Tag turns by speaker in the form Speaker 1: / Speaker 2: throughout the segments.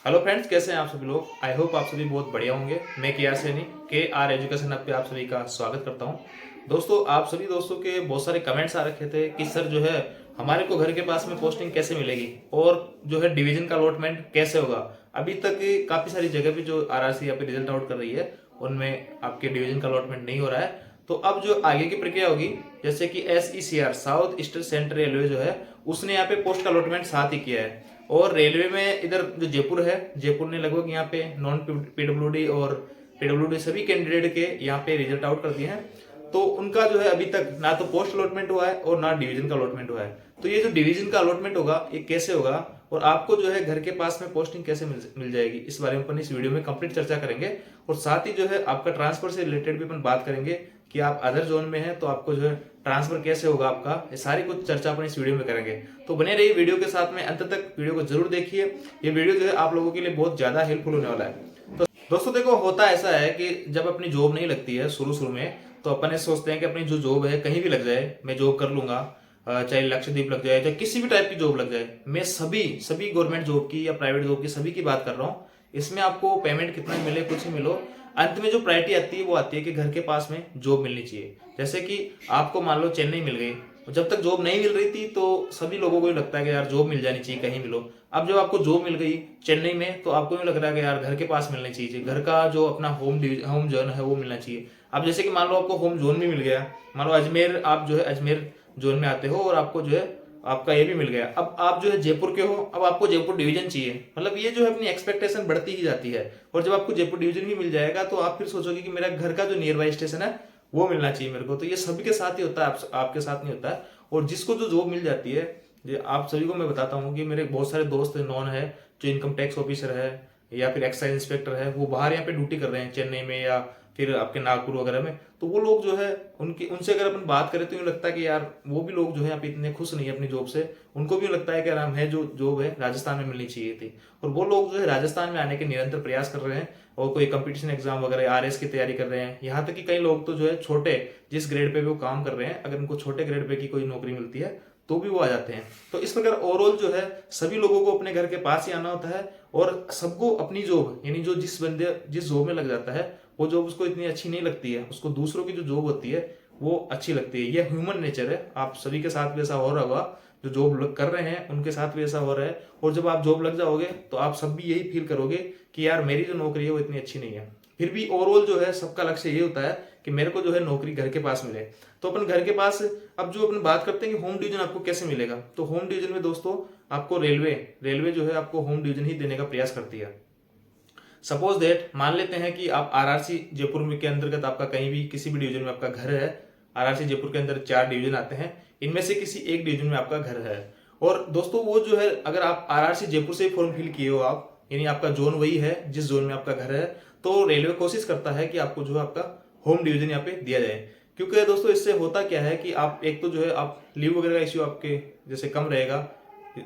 Speaker 1: Hello friends, कैसे हैं आप सभी लोग। आई होप आप सभी बहुत बढ़िया होंगे। मैं K R Saini KR education hub पे आप सभी का स्वागत करता हूं। दोस्तों, आप सभी दोस्तों के बहुत सारे कमेंट्स आ रखे थे कि सर जो है हमारे को घर के पास में पोस्टिंग कैसे मिलेगी और जो है डिवीजन का अलॉटमेंट कैसे होगा। अभी तक काफ़ी सारी जगह पे जो RRC यहाँ पे रिजल्ट आउट कर रही है उनमें आपके डिवीजन का अलॉटमेंट नहीं हो रहा है। तो अब जो आगे की प्रक्रिया होगी, जैसे कि SECR south eastern central railway जो है उसने यहाँ पे पोस्ट का अलॉटमेंट साथ ही किया है। और रेलवे में इधर जो जयपुर है, जयपुर ने लगभग यहाँ पे नॉन PWD और PWD सभी कैंडिडेट के यहाँ पे रिजल्ट आउट कर दिए हैं। तो उनका जो है अभी तक ना तो पोस्ट अलॉटमेंट हुआ है और ना डिवीजन का अलॉटमेंट हुआ है। तो ये जो डिवीजन का अलॉटमेंट होगा ये कैसे होगा और आपको जो है घर के पास में पोस्टिंग कैसे मिल जाएगी, इस बारे में अपन इस वीडियो में कंप्लीट चर्चा करेंगे। और साथ ही जो है आपका ट्रांसफर से रिलेटेड भी अपन बात करेंगे कि आप अदर जोन में हैं तो आपको जो है ट्रांसफर कैसे होगा आपका, ये सारी कुछ चर्चा अपन इस वीडियो में करेंगे। तो बने रहिए वीडियो के साथ में, अंत तक वीडियो को जरूर देखिए। ये वीडियो जो है आप लोगों के लिए बहुत ज्यादा हेल्पफुल होने वाला है। तो दोस्तों देखो, होता ऐसा है कि जब अपनी जॉब नहीं लगती है शुरू शुरू में, तो अपन सोचते हैं कि अपनी जो जॉब है कहीं भी लग जाए, मैं जॉब कर लूंगा, चाहे लक्षद्वीप लग जाए, चाहे किसी भी टाइप की जॉब लग जाए। मैं सभी सभी गवर्नमेंट जॉब की या प्राइवेट जॉब की सभी की बात कर रहा हूँ। इसमें आपको पेमेंट कितना मिले कुछ ही मिलो, अंत में जो प्रायोरिटी आती है वो आती है कि घर के पास में जॉब मिलनी चाहिए। जैसे कि आपको मान लो चेन्नई मिल गई, और जब तक जॉब नहीं मिल रही थी तो सभी लोगों को ही लगता है कि यार जॉब मिल जानी चाहिए, कहीं मिलो। अब जब आपको जॉब मिल गई चेन्नई में तो आपको भी लग रहा है कि यार घर के पास मिलनी चाहिए, घर का जो अपना होम जोन है वो मिलना चाहिए। अब जैसे कि मान लो आपको होम जोन भी मिल गया, मान लो अजमेर, आप जो है अजमेर जोन में आते हो और आपको जो है आपका ये भी मिल गया। अब आप जो है जयपुर के हो, अब आपको जयपुर डिवीजन चाहिए। मतलब ये जो है अपनी एक्सपेक्टेशन बढ़ती ही जाती है। और जब आपको जयपुर डिवीजन भी मिल जाएगा तो आप फिर सोचोगे कि मेरा घर का जो नियर बाई स्टेशन है वो मिलना चाहिए मेरे को। तो ये सभी के साथ ही होता है, आपके साथ नहीं होता है। और जिसको जो जॉब मिल जाती है, आप सभी को मैं बताता हूँ कि मेरे बहुत सारे दोस्त नॉन है जो इनकम टैक्स ऑफिसर है या फिर एक्साइज इंस्पेक्टर है, वो बाहर यहाँ पे ड्यूटी कर रहे हैं चेन्नई में या फिर आपके नागपुर वगैरह में। तो वो लोग जो है उनकी उनसे अगर अपन बात करें तो यूँ लगता है कि यार वो भी लोग जो है यहाँ पे इतने खुश नहीं है अपनी जॉब से। उनको भी लगता है कि यार हमें जो जॉब है राजस्थान में मिलनी चाहिए थी। और वो लोग जो है राजस्थान में आने के निरंतर प्रयास कर रहे हैं और कोई कंपटीशन एग्जाम वगैरह RS की तैयारी कर रहे हैं। यहाँ तक कि कई लोग तो जो है छोटे जिस ग्रेड पे वो काम कर रहे हैं, अगर उनको छोटे ग्रेड पे की कोई नौकरी मिलती है तो भी वो आ जाते हैं। तो इस प्रकार ओवरऑल जो है सभी लोगों को अपने घर के पास ही आना होता है और सबको अपनी जॉब, यानी जो जिस बंदे जिस जॉब में लग जाता है वो जॉब उसको इतनी अच्छी नहीं लगती है, उसको दूसरों की जो जॉब होती है वो अच्छी लगती है। ये ह्यूमन नेचर है, आप सभी के साथ भी ऐसा हो रहा होगा। जो जॉब कर रहे हैं उनके साथ भी ऐसा हो रहा है। और जब आप जॉब लग जाओगे तो आप सब भी यही फील करोगे कि यार मेरी जो नौकरी है वो इतनी अच्छी नहीं है। फिर भी ओवरऑल जो है सबका लक्ष्य ये होता है कि मेरे को जो है नौकरी घर के पास मिले। तो अपन घर के पास, अब जो अपन बात करते हैं कि होम डिवीजन आपको कैसे मिलेगा, तो होम डिवीजन में दोस्तों आपको रेलवे जो है आपको होम डिवीजन ही देने का प्रयास करती है। सपोज दैट मान लेते हैं कि आप RRC जयपुर में के अंतर्गत आपका कहीं भी किसी भी डिवीजन में आपका घर है। RRC जयपुर के अंदर 4 डिवीजन आते हैं, इनमें से किसी एक डिवीजन में आपका घर है। और दोस्तों वो जो है अगर आप RRC जयपुर से फॉर्म फिल किए हो आप, यानी आपका जोन वही है जिस जोन में आपका घर है, तो रेलवे कोशिश करता है कि आपको जो है आपका होम डिवीजन यहाँ पे दिया जाए। क्योंकि दोस्तों इससे होता क्या है कि आप एक तो जो है आप लीव वगैरह का इश्यू आपके जैसे कम रहेगा,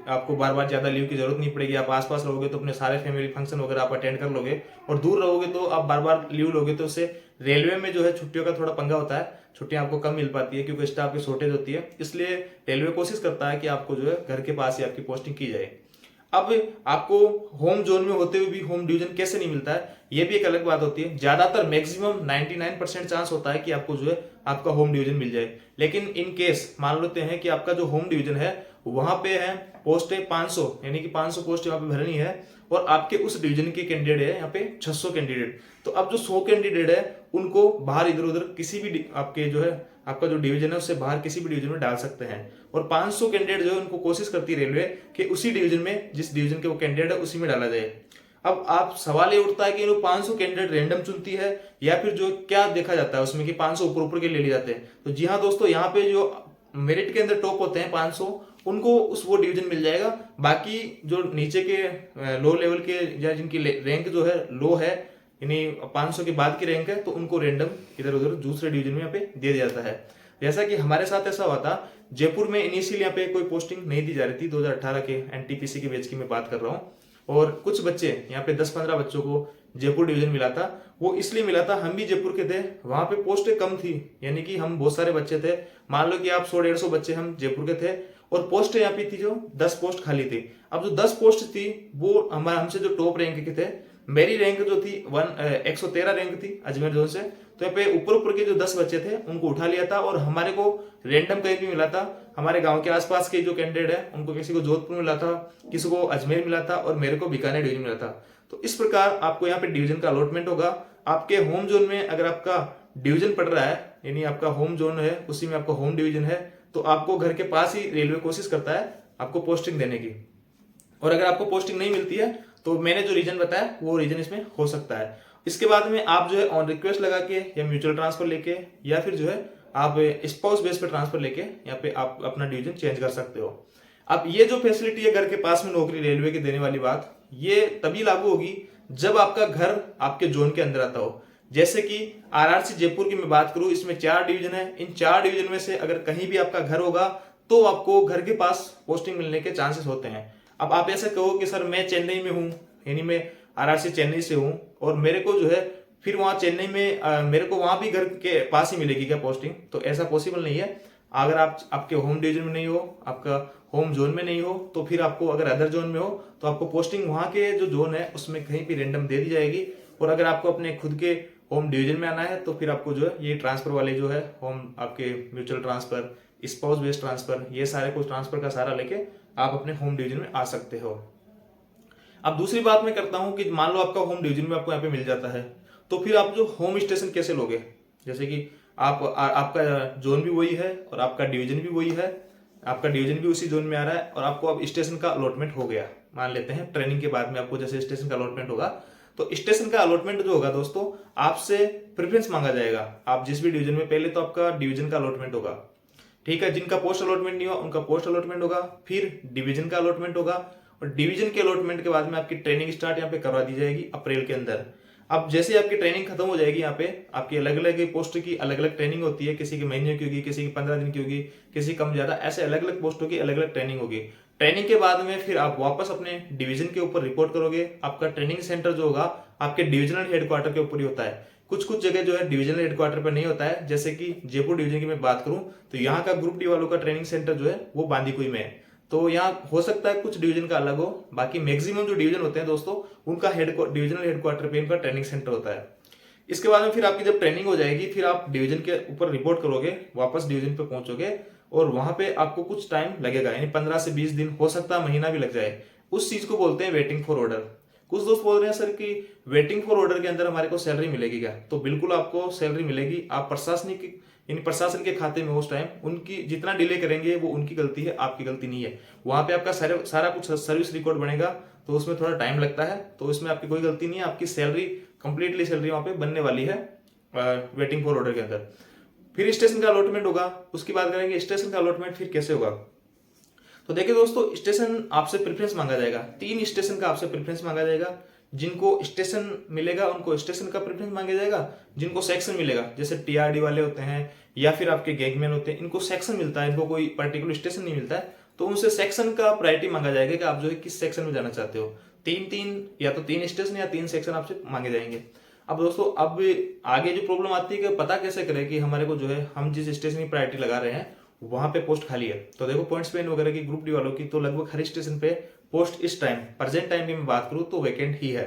Speaker 1: आपको बार बार ज्यादा लीव की जरूरत नहीं पड़ेगी। आप आसपास रहोगे तो अपने सारे फैमिली फंक्शन वगैरह आप अटेंड कर लोगे, और दूर रहोगे तो आप बार बार लीव लोगे तो उससे रेलवे में जो है छुट्टियों का थोड़ा पंगा होता है, छुट्टियां आपको कम मिल पाती है क्योंकि स्टाफ की शॉर्टेज होती है। इसलिए रेलवे कोशिश करता है कि आपको जो है घर के पास ही आपकी पोस्टिंग की जाए। अब आपको होम जोन में होते हुए भी होम डिवीजन कैसे नहीं मिलता है, ये भी एक अलग बात होती है। ज्यादातर मैक्सिमम 99% चांस होता है कि आपको जो है आपका होम डिवीजन मिल जाए। लेकिन इन केस मान लेते हैं कि आपका जो होम डिवीजन है वहां पे है पोस्ट है 500, यानी कि 500 पोस्ट यहाँ पे भरनी है, और आपके उस डिवीजन के कैंडिडेट है यहाँ पे 600 कैंडिडेट। तो अब जो 100 कैंडिडेट है उनको बाहर इधर उधर किसी भी आपके जो है आपका जो डिवीजन है उससे बाहर किसी भी डिवीजन में डाल सकते हैं। और 500 कैंडिडेट जो है उनको कोशिश करती है रेलवे कि उसी डिवीजन में जिस डिवीजन के वो कैंडिडेट है उसी में डाला जाए। अब आप सवाल ये उठता है कि 500 कैंडिडेट रैंडम चुनती है या फिर जो क्या देखा जाता है उसमें कि 500 ऊपर ऊपर के ले लिए जाते हैं। तो जी हाँ दोस्तों, यहाँ पे जो मेरिट के अंदर टॉप होते हैं 500, उनको उस वो डिवीजन मिल जाएगा। बाकी जो नीचे के लो लेवल के या जिनकी रैंक जो है लो है, यानी 500 के बाद की रैंक है, तो उनको रैंडम इधर उधर दूसरे डिवीजन में यहाँ पे दे दिया जाता है। जैसा कि हमारे साथ ऐसा हुआ था, जयपुर में इनिशियल यहाँ पे कोई पोस्टिंग नहीं दी जा रही थी। 2018 के NTPC के बैच की मैं बात कर रहा हूँ, और कुछ बच्चे यहाँ पे 10-15 बच्चों को जयपुर डिवीजन मिला था। वो इसलिए मिला था, हम भी जयपुर के थे, वहां पे पोस्टें कम थी, यानी कि हम बहुत सारे बच्चे थे। मान लो कि आप 100-150 बच्चे हम जयपुर के थे, और पोस्ट यहाँ पे थी जो 10 पोस्ट खाली थी। अब जो 10 पोस्ट थी वो हमारे हमसे जो टॉप रैंक के थे, मेरी रैंक जो थी 113 रैंक थी अजमेर जोन से, तो यहाँ पे ऊपर के जो 10 बच्चे थे उनको उठा लिया था और हमारे को रैंडम कहीं भी मिला था। हमारे गांव के आसपास के जो कैंडिडेट है उनको किसी को जोधपुर मिला था, किसी को अजमेर मिला था और मेरे को बीकानेर डिवीजन मिला था। तो इस प्रकार आपको यहाँ पे डिवीजन का अलॉटमेंट होगा। आपके होम जोन में अगर आपका डिवीजन पड़ रहा है, यानी आपका होम जोन है उसी में आपका होम डिवीजन है, तो आपको घर के पास ही रेलवे कोशिश करता है आपको पोस्टिंग देने की। और अगर आपको पोस्टिंग नहीं मिलती है तो मैंने जो रीजन बताया वो रीजन इसमें हो सकता है। इसके बाद में आप जो है ऑन रिक्वेस्ट लगा के या म्यूचुअल ट्रांसफर लेके या फिर जो है आप स्पाउस बेस पे ट्रांसफर लेके यहाँ पे आप अपना डिवीजन चेंज कर सकते हो। अब ये जो फैसिलिटी है घर के पास में नौकरी रेलवे की देने वाली बात, ये तभी लागू होगी जब आपका घर आपके जोन के अंदर आता हो। जैसे कि आरआरसी जयपुर की मैं बात करूं, इसमें 4 डिवीजन है। इन 4 डिवीजन में से अगर कहीं भी आपका घर होगा तो आपको घर के पास पोस्टिंग मिलने के चांसेस होते हैं। अब आप ऐसे कहो कि सर मैं चेन्नई में हूं, यानी मैं आरआरसी चेन्नई से हूं और मेरे को जो है फिर वहां चेन्नई में मेरे को वहां भी घर के पास ही मिलेगी क्या पोस्टिंग? तो ऐसा पॉसिबल नहीं है। अगर आप आपके होम डिवीजन में नहीं हो, आपका होम जोन में नहीं हो, तो फिर आपको अगर अदर जोन में हो तो आपको पोस्टिंग वहां के जो जोन है उसमें कहीं भी रैंडम दे दी जाएगी। और अगर आपको अपने खुद के होम डिवीजन में आना है तो फिर आपको जो है ये ट्रांसफर वाले जो है होम आपके mutual transfer, spouse based transfer, ये सारे कुछ ट्रांसफर का सहारा लेके आप अपने होम डिवीजन में आ सकते हो। अब दूसरी बात मैं करता हूं कि मान लो आपका होम डिवीजन में आपको यहाँ पे मिल जाता है, तो फिर आप जो होम स्टेशन कैसे लोगे? जैसे कि आपका जोन भी वही है और आपका डिवीजन भी वही है, आपका डिवीजन भी उसी जोन में आ रहा है और आपको अब स्टेशन का अलॉटमेंट हो गया। मान लेते हैं ट्रेनिंग के बाद में आपको जैसे स्टेशन का अलॉटमेंट होगा, तो स्टेशन का अलॉटमेंट जो होगा दोस्तों, आपसे प्रेफरेंस मांगा जाएगा। आप जिस भी डिवीजन में, पहले तो आपका डिवीजन का अलॉटमेंट होगा, ठीक है। जिनका पोस्ट अलॉटमेंट नहीं हुआ उनका पोस्ट अलॉटमेंट होगा, फिर डिवीजन का अलॉटमेंट होगा और डिवीजन के अलॉटमेंट के बाद में आपकी ट्रेनिंग स्टार्ट यहाँ पे करवा दी जाएगी अप्रैल के अंदर। अब जैसे आपकी ट्रेनिंग खत्म हो जाएगी, यहाँ पे आपकी अलग अलग पोस्ट की अलग अलग ट्रेनिंग होती है, किसी की महीने की होगी, किसी की 15 दिन की होगी, किसी कम ज्यादा, ऐसे अलग अलग पोस्टों की अलग अलग ट्रेनिंग होगी। ट्रेनिंग के बाद में फिर आप वापस अपने डिवीजन के ऊपर रिपोर्ट करोगे। आपका ट्रेनिंग सेंटर जो होगा आपके डिविजनल हेडक्वार्टर के ऊपर ही होता है। कुछ कुछ जगह जो है डिविजनल हेडक्वार्टर पर नहीं होता है, जैसे कि जयपुर डिवीजन की मैं बात करूं तो यहाँ का ग्रुप डी वालों का ट्रेनिंग सेंटर जो है वो बांदीकुई में है। तो यहाँ हो सकता है कुछ डिवीजन का अलग हो, बाकी मैक्सिमम जो डिवीजन होते हैं दोस्तों उनका डिविजनल हेडक्वार्टर पे उनका ट्रेनिंग सेंटर होता है। इसके बाद में फिर आपकी जब ट्रेनिंग हो जाएगी फिर आप डिवीजन के ऊपर रिपोर्ट करोगे, वापस डिवीजन पे पहुंचोगे और वहां पे आपको कुछ टाइम लगेगा, यानी 15 से 20 दिन, हो सकता है महीना भी लग जाए। उस चीज को बोलते हैं वेटिंग फॉर ऑर्डर। कुछ दोस्त बोल रहे हैं सर कि वेटिंग फॉर ऑर्डर के अंदर हमारे को सैलरी मिलेगी क्या? तो बिल्कुल आपको सैलरी मिलेगी। आप प्रशासनिक यानी प्रशासन के खाते में उस टाइम उनकी जितना डिले करेंगे वो उनकी गलती है, आपकी गलती नहीं है। वहां पे आपका सारा कुछ सर्विस रिकॉर्ड बनेगा तो उसमें थोड़ा टाइम लगता है, तो इसमें आपकी कोई गलती नहीं है। आपकी सैलरी कंप्लीटली सैलरी वहां पे बनने वाली है वेटिंग फॉर ऑर्डर के अंदर। फिर स्टेशन का अलॉटमेंट होगा, उसकी बात करेंगे स्टेशन का अलॉटमेंट फिर कैसे होगा। तो देखिए दोस्तों, स्टेशन आपसे प्रेफरेंस मांगा जाएगा। 3 स्टेशन का आपसे प्रेफरेंस मांगा जाएगा। जिनको स्टेशन मिलेगा उनको स्टेशन का प्रेफरेंस मांगा जाएगा। जिनको सेक्शन मिलेगा, जैसे टीआरडी वाले होते हैं या फिर आपके गैंगमैन होते हैं, इनको सेक्शन मिलता है, इनको कोई पर्टिकुलर स्टेशन नहीं मिलता है, तो उनसे सेक्शन का प्रायोरिटी मांगा जाएगा कि आप जो है किस सेक्शन में जाना चाहते हो। 3 या तो 3 स्टेशन या 3 सेक्शन आपसे मांगे जाएंगे। अब दोस्तों, अब आगे जो प्रॉब्लम आती है कि पता कैसे करें कि हमारे को जो है हम जिस स्टेशन की प्रायोरिटी लगा रहे हैं वहां पे पोस्ट खाली है। तो देखो पॉइंट्स पेन वगैरह की ग्रुप डी वालों की तो लगभग हर स्टेशन पे पोस्ट इस टाइम प्रेजेंट टाइम की मैं बात करूं तो वैकेंट ही है।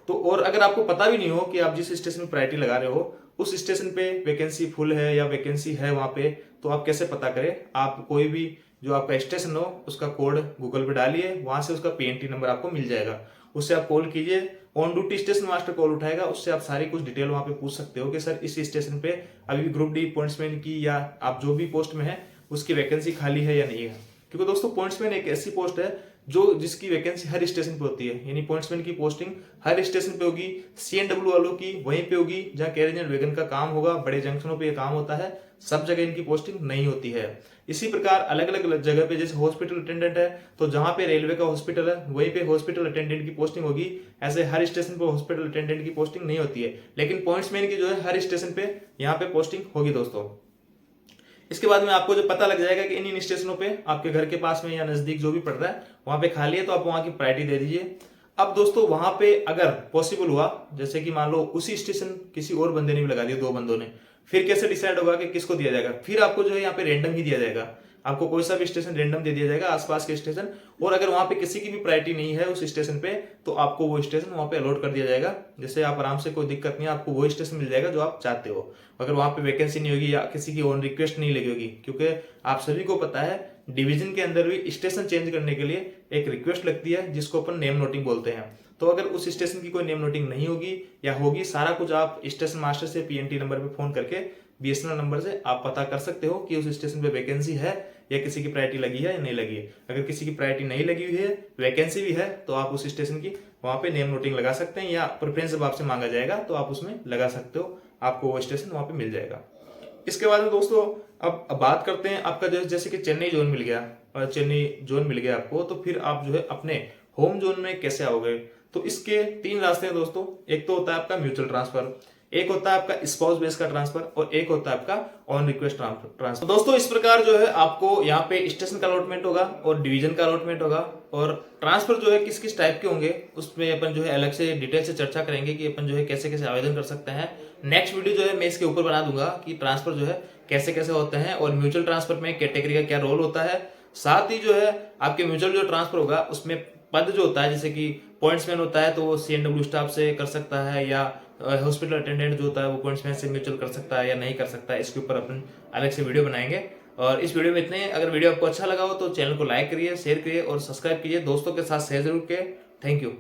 Speaker 1: तो और अगर आपको पता भी नहीं हो कि आप जिस स्टेशन में प्रायोरिटी लगा रहे हो उस स्टेशन पे वैकेंसी फुल है या वैकेंसी है वहां पे, तो आप कैसे पता करें? आप कोई भी जो आपका स्टेशन हो उसका कोड गूगल पे डालिए, वहां से उसका पीएनटी नंबर आपको मिल जाएगा, उससे आप कॉल कीजिए। On duty station master call उठाएगा, उससे आप सारी कुछ डिटेल वहां पे पूछ सकते हो कि सर इस स्टेशन पे अभी ग्रुप डी पॉइंट्समैन की या आप जो भी पोस्ट में है उसकी वैकेंसी खाली है या नहीं है। क्योंकि दोस्तों पॉइंट्समैन एक ऐसी पोस्ट है जो जिसकी वैकेंसी हर स्टेशन पे होती है, यानी पॉइंट्समैन की पोस्टिंग हर स्टेशन पे होगी। सीएनडब्ल्यू वालों की वहीं पे होगी जहां कैरेज एंड वैगन का काम होगा, बड़े जंक्शनों पे ये काम होता है, सब जगह इनकी पोस्टिंग नहीं होती है। इसी प्रकार अलग अलग जगह पे, जैसे हॉस्पिटल अटेंडेंट है तो जहां पे रेलवे का हॉस्पिटल है वहीं पे हॉस्पिटल अटेंडेंट की पोस्टिंग होगी। ऐसे हर स्टेशन पे हॉस्पिटल अटेंडेंट की पोस्टिंग नहीं होती है, लेकिन पॉइंट्समैन की जो है हर स्टेशन पे यहाँ पे पोस्टिंग होगी दोस्तों। इसके बाद में आपको जो पता लग जाएगा कि इन स्टेशनों पे आपके घर के पास में या नजदीक जो भी पड़ रहा है वहां पे खाली है, तो आप वहां की प्रायोरिटी दे दीजिए। अब दोस्तों वहां पे अगर पॉसिबल हुआ, जैसे कि मान लो उसी स्टेशन किसी और बंदे ने भी लगा दिया, 2 बंदों ने, फिर कैसे डिसाइड होगा कि किसको दिया जाएगा? फिर आपको जो है यहाँ पे रैंडम ही दिया जाएगा। आपको कोई सा भी स्टेशन रेंडम दे दिया जाएगा, आसपास के स्टेशन, और अगर वहां पे किसी की भी प्रायोरिटी नहीं है उस स्टेशन पे तो आपको वो स्टेशन वहां पे अलॉट कर दिया जाएगा। जैसे आप आराम से, कोई दिक्कत नहीं है, आपको वो स्टेशन मिल जाएगा जो आप चाहते हो। अगर वहां पे वैकेंसी नहीं होगी या किसी की ऑन रिक्वेस्ट नहीं लगी होगी, क्योंकि आप सभी को पता है डिवीजन के अंदर भी स्टेशन चेंज करने के लिए एक रिक्वेस्ट लगती है जिसको अपन नेम नोटिंग बोलते हैं। तो अगर उस स्टेशन की कोई नेम नोटिंग नहीं होगी या होगी, सारा कुछ आप स्टेशन मास्टर से पीएनटी नंबर पे फोन करके बीएसएनएल नंबर से आप पता कर सकते हो कि उस स्टेशन पे वैकेंसी है या किसी की प्रायोरिटी लगी है या नहीं लगी है। अगर किसी की प्रायोरिटी नहीं लगी हुई है, वैकेंसी भी है, तो आप उस स्टेशन की वहां पे नेम नोटिंग लगा सकते हैं, या प्रेफरेंस जब आपसे मांगा जाएगा तो आप उसमें लगा सकते हो, आपको वो स्टेशन वहां पे मिल जाएगा। इसके बाद में दोस्तों अब बात करते हैं आपका जैसे कि चेन्नई जोन मिल गया, और चेन्नई जोन मिल गया आपको, तो फिर आप जो है अपने होम जोन में कैसे आओगे। तो इसके 3 रास्ते हैं दोस्तों। एक तो होता है आपका म्यूचुअल ट्रांसफर, एक होता है आपका स्पाउस बेस का ट्रांसफर, और एक होता है आपका ऑन रिक्वेस्ट ट्रांसफर। तो दोस्तों इस प्रकार जो है आपको यहाँ पे स्टेशन का अलॉटमेंट होगा और डिवीजन का अलॉटमेंट होगा, और ट्रांसफर जो है किस किस टाइप के होंगे उसमें अपन जो है अलग से डिटेल से चर्चा करेंगे कि अपन जो है कैसे कैसे आवेदन कर सकते हैं। नेक्स्ट वीडियो जो है मैं इसके ऊपर बना दूंगा कि ट्रांसफर जो है कैसे कैसे होते हैं, और म्यूचुअल ट्रांसफर में कैटेगरी का क्या रोल होता है। साथ ही जो है आपके म्यूचुअल जो ट्रांसफर होगा उसमें पद जो होता है, जैसे कि पॉइंट्समैन होता है तो वो सीएनडब्ल्यू स्टाफ से कर सकता है, या हॉस्पिटल अटेंडेंट जो होता है वो पॉइंट्समैन से म्यूचुअल कर सकता है या नहीं कर सकता है। इसके ऊपर अपन अलग से वीडियो बनाएंगे। और इस वीडियो में इतने ही। अगर वीडियो आपको अच्छा लगा हो तो चैनल को लाइक करिए, शेयर करिए और सब्सक्राइब कीजिए। दोस्तों के साथ शेयर जरूर करिए। Thank you.